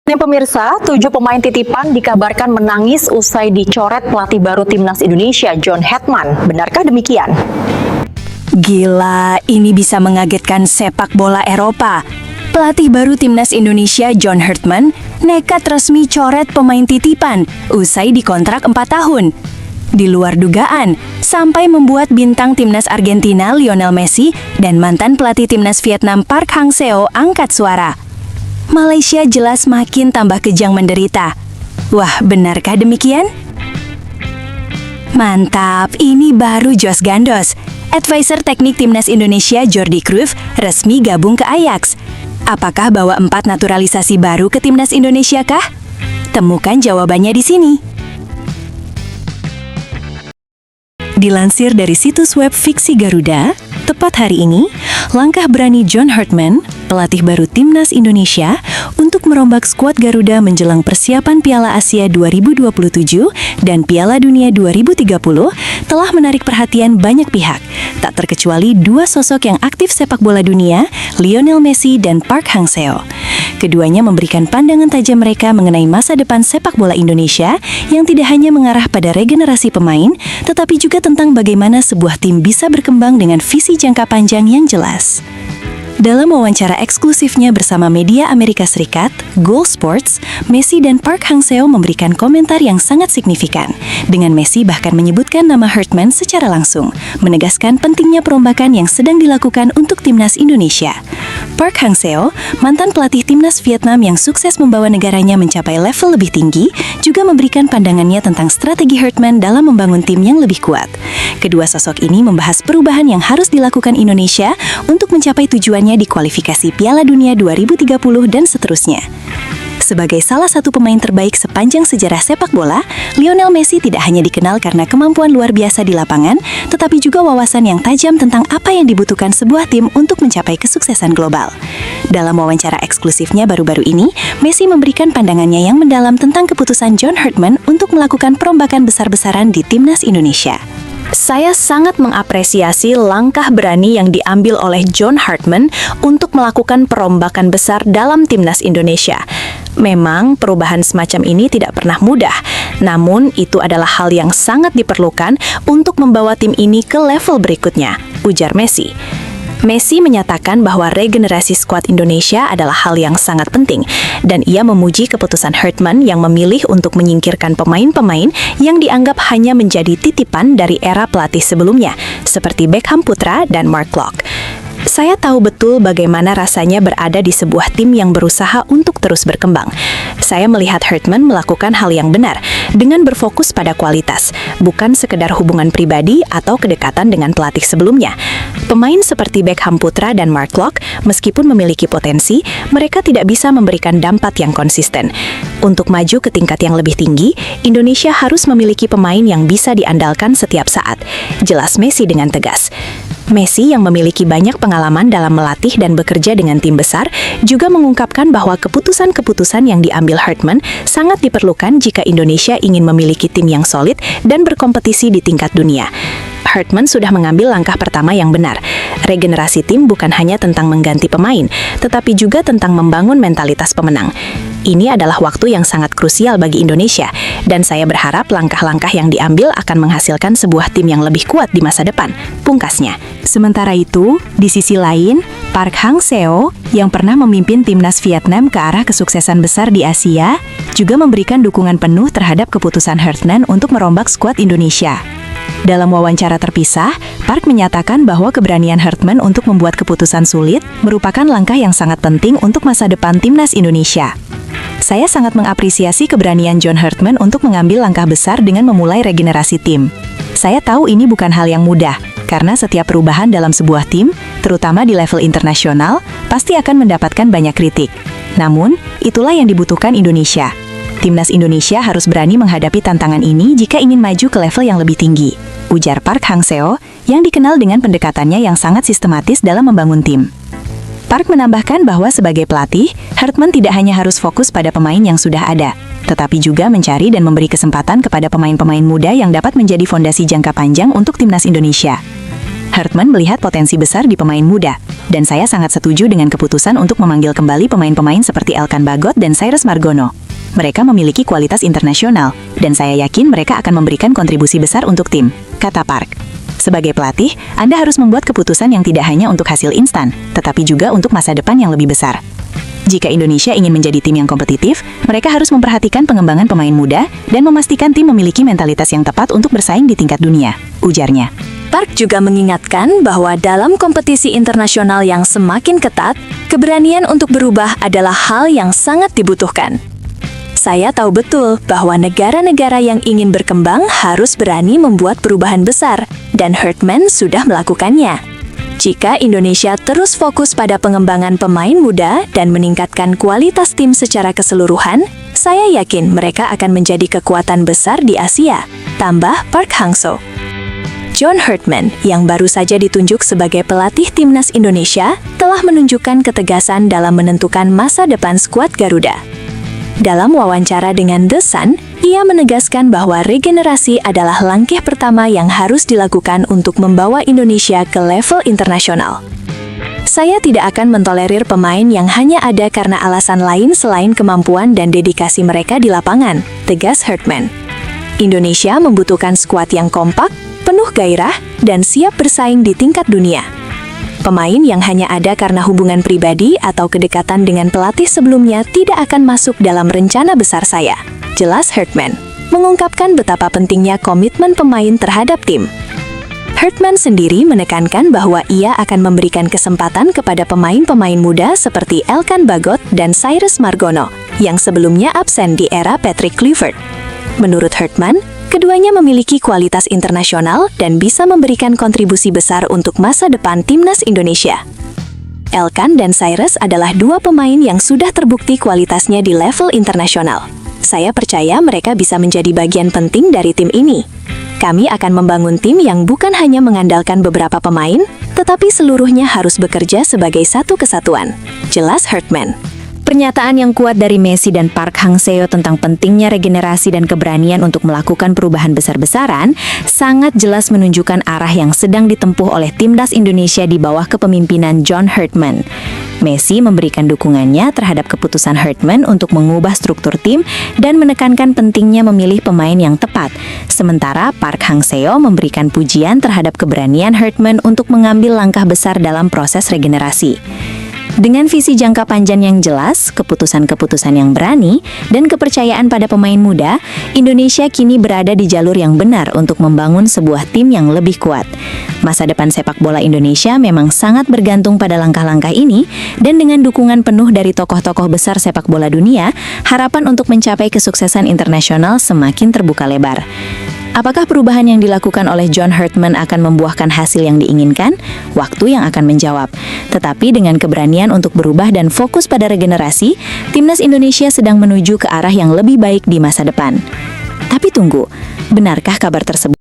Nih pemirsa, 7 pemain titipan dikabarkan menangis usai dicoret pelatih baru Timnas Indonesia, John Hetman. Benarkah demikian? Gila, ini bisa mengagetkan sepak bola Eropa. Pelatih baru Timnas Indonesia, John Hetman, nekat resmi coret pemain titipan usai dikontrak 4 tahun. Di luar dugaan, sampai membuat bintang Timnas Argentina Lionel Messi dan mantan pelatih Timnas Vietnam Park Hang-seo angkat suara. Malaysia jelas makin tambah kejang menderita. Wah, benarkah demikian? Mantap, ini baru Jos Gandos. Advisor teknik Timnas Indonesia Jordi Cruyff resmi gabung ke Ajax. Apakah bawa 4 naturalisasi baru ke Timnas Indonesia kah? Temukan jawabannya di sini. Dilansir dari situs web Fiksi Garuda, tepat hari ini, langkah berani John Hetman, pelatih baru Timnas Indonesia, untuk merombak skuad Garuda menjelang persiapan Piala Asia 2027 dan Piala Dunia 2030 telah menarik perhatian banyak pihak, tak terkecuali 2 sosok yang aktif sepak bola dunia, Lionel Messi dan Park Hang-seo. Keduanya memberikan pandangan tajam mereka mengenai masa depan sepak bola Indonesia yang tidak hanya mengarah pada regenerasi pemain, tetapi juga tentang bagaimana sebuah tim bisa berkembang dengan visi jangka panjang yang jelas. Dalam wawancara eksklusifnya bersama media Amerika Serikat, Goal Sports, Messi dan Park Hang-seo memberikan komentar yang sangat signifikan. Dengan Messi bahkan menyebutkan nama Hetman secara langsung, menegaskan pentingnya perombakan yang sedang dilakukan untuk Timnas Indonesia. Park Hang-seo, mantan pelatih Timnas Vietnam yang sukses membawa negaranya mencapai level lebih tinggi, juga memberikan pandangannya tentang strategi Hetman dalam membangun tim yang lebih kuat. Kedua sosok ini membahas perubahan yang harus dilakukan Indonesia untuk mencapai tujuannya di kualifikasi Piala Dunia 2030 dan seterusnya. Sebagai salah satu pemain terbaik sepanjang sejarah sepak bola, Lionel Messi tidak hanya dikenal karena kemampuan luar biasa di lapangan, tetapi juga wawasan yang tajam tentang apa yang dibutuhkan sebuah tim untuk mencapai kesuksesan global. Dalam wawancara eksklusifnya baru-baru ini, Messi memberikan pandangannya yang mendalam tentang keputusan John Hetman untuk melakukan perombakan besar-besaran di Timnas Indonesia. Saya sangat mengapresiasi langkah berani yang diambil oleh John Hetman untuk melakukan perombakan besar dalam Timnas Indonesia. Memang perubahan semacam ini tidak pernah mudah, namun itu adalah hal yang sangat diperlukan untuk membawa tim ini ke level berikutnya, ujar Messi. Messi menyatakan bahwa regenerasi skuad Indonesia adalah hal yang sangat penting, dan ia memuji keputusan Hetman yang memilih untuk menyingkirkan pemain-pemain yang dianggap hanya menjadi titipan dari era pelatih sebelumnya, seperti Beckham Putra dan Mark Locke. Saya tahu betul bagaimana rasanya berada di sebuah tim yang berusaha untuk terus berkembang. Saya melihat Hetman melakukan hal yang benar, dengan berfokus pada kualitas, bukan sekedar hubungan pribadi atau kedekatan dengan pelatih sebelumnya. Pemain seperti Beckham Putra dan Mark Locke, meskipun memiliki potensi, mereka tidak bisa memberikan dampak yang konsisten. Untuk maju ke tingkat yang lebih tinggi, Indonesia harus memiliki pemain yang bisa diandalkan setiap saat, jelas Messi dengan tegas. Messi yang memiliki banyak pengalaman dalam melatih dan bekerja dengan tim besar juga mengungkapkan bahwa keputusan-keputusan yang diambil Hetman sangat diperlukan jika Indonesia ingin memiliki tim yang solid dan berkompetisi di tingkat dunia. Hetman sudah mengambil langkah pertama yang benar. Regenerasi tim bukan hanya tentang mengganti pemain, tetapi juga tentang membangun mentalitas pemenang. Ini adalah waktu yang sangat krusial bagi Indonesia, dan saya berharap langkah-langkah yang diambil akan menghasilkan sebuah tim yang lebih kuat di masa depan, pungkasnya. Sementara itu, di sisi lain, Park Hang-seo yang pernah memimpin Timnas Vietnam ke arah kesuksesan besar di Asia, juga memberikan dukungan penuh terhadap keputusan Hetman untuk merombak skuad Indonesia. Dalam wawancara terpisah, Park menyatakan bahwa keberanian Hetman untuk membuat keputusan sulit merupakan langkah yang sangat penting untuk masa depan Timnas Indonesia. Saya sangat mengapresiasi keberanian John Hetman untuk mengambil langkah besar dengan memulai regenerasi tim. Saya tahu ini bukan hal yang mudah, karena setiap perubahan dalam sebuah tim, terutama di level internasional, pasti akan mendapatkan banyak kritik. Namun, itulah yang dibutuhkan Indonesia. Timnas Indonesia harus berani menghadapi tantangan ini jika ingin maju ke level yang lebih tinggi, ujar Park Hang-seo, yang dikenal dengan pendekatannya yang sangat sistematis dalam membangun tim. Park menambahkan bahwa sebagai pelatih, Hetman tidak hanya harus fokus pada pemain yang sudah ada, tetapi juga mencari dan memberi kesempatan kepada pemain-pemain muda yang dapat menjadi fondasi jangka panjang untuk Timnas Indonesia. Hetman melihat potensi besar di pemain muda. Dan saya sangat setuju dengan keputusan untuk memanggil kembali pemain-pemain seperti Elkan Bagot dan Cyrus Margono. Mereka memiliki kualitas internasional, dan saya yakin mereka akan memberikan kontribusi besar untuk tim, kata Park. Sebagai pelatih, Anda harus membuat keputusan yang tidak hanya untuk hasil instan, tetapi juga untuk masa depan yang lebih besar. Jika Indonesia ingin menjadi tim yang kompetitif, mereka harus memperhatikan pengembangan pemain muda dan memastikan tim memiliki mentalitas yang tepat untuk bersaing di tingkat dunia, ujarnya. Park juga mengingatkan bahwa dalam kompetisi internasional yang semakin ketat, keberanian untuk berubah adalah hal yang sangat dibutuhkan. Saya tahu betul bahwa negara-negara yang ingin berkembang harus berani membuat perubahan besar, dan Hartman sudah melakukannya. Jika Indonesia terus fokus pada pengembangan pemain muda dan meningkatkan kualitas tim secara keseluruhan, saya yakin mereka akan menjadi kekuatan besar di Asia, tambah Park Hang-seo. John Hartman, yang baru saja ditunjuk sebagai pelatih timnas Indonesia, telah menunjukkan ketegasan dalam menentukan masa depan skuad Garuda. Dalam wawancara dengan The Sun, ia menegaskan bahwa regenerasi adalah langkah pertama yang harus dilakukan untuk membawa Indonesia ke level internasional. Saya tidak akan mentolerir pemain yang hanya ada karena alasan lain selain kemampuan dan dedikasi mereka di lapangan, tegas Hartman. Indonesia membutuhkan skuad yang kompak, penuh gairah, dan siap bersaing di tingkat dunia. Pemain yang hanya ada karena hubungan pribadi atau kedekatan dengan pelatih sebelumnya tidak akan masuk dalam rencana besar saya, jelas Hartman, mengungkapkan betapa pentingnya komitmen pemain terhadap tim. Hartman sendiri menekankan bahwa ia akan memberikan kesempatan kepada pemain-pemain muda seperti Elkan Bagot dan Cyrus Margono, yang sebelumnya absen di era Patrick Kluivert. Menurut Hartman, keduanya memiliki kualitas internasional dan bisa memberikan kontribusi besar untuk masa depan timnas Indonesia. Elkan dan Cyrus adalah dua pemain yang sudah terbukti kualitasnya di level internasional. Saya percaya mereka bisa menjadi bagian penting dari tim ini. Kami akan membangun tim yang bukan hanya mengandalkan beberapa pemain, tetapi seluruhnya harus bekerja sebagai satu kesatuan, jelas Hartman. Pernyataan yang kuat dari Messi dan Park Hang-seo tentang pentingnya regenerasi dan keberanian untuk melakukan perubahan besar-besaran sangat jelas menunjukkan arah yang sedang ditempuh oleh timnas Indonesia di bawah kepemimpinan John Hartman. Messi memberikan dukungannya terhadap keputusan Hartman untuk mengubah struktur tim dan menekankan pentingnya memilih pemain yang tepat. Sementara Park Hang-seo memberikan pujian terhadap keberanian Hartman untuk mengambil langkah besar dalam proses regenerasi. Dengan visi jangka panjang yang jelas, keputusan-keputusan yang berani, dan kepercayaan pada pemain muda, Indonesia kini berada di jalur yang benar untuk membangun sebuah tim yang lebih kuat. Masa depan sepak bola Indonesia memang sangat bergantung pada langkah-langkah ini, dan dengan dukungan penuh dari tokoh-tokoh besar sepak bola dunia, harapan untuk mencapai kesuksesan internasional semakin terbuka lebar. Apakah perubahan yang dilakukan oleh John Hartman akan membuahkan hasil yang diinginkan? Waktu yang akan menjawab. Tetapi dengan keberanian untuk berubah dan fokus pada regenerasi, timnas Indonesia sedang menuju ke arah yang lebih baik di masa depan. Tapi tunggu, benarkah kabar tersebut?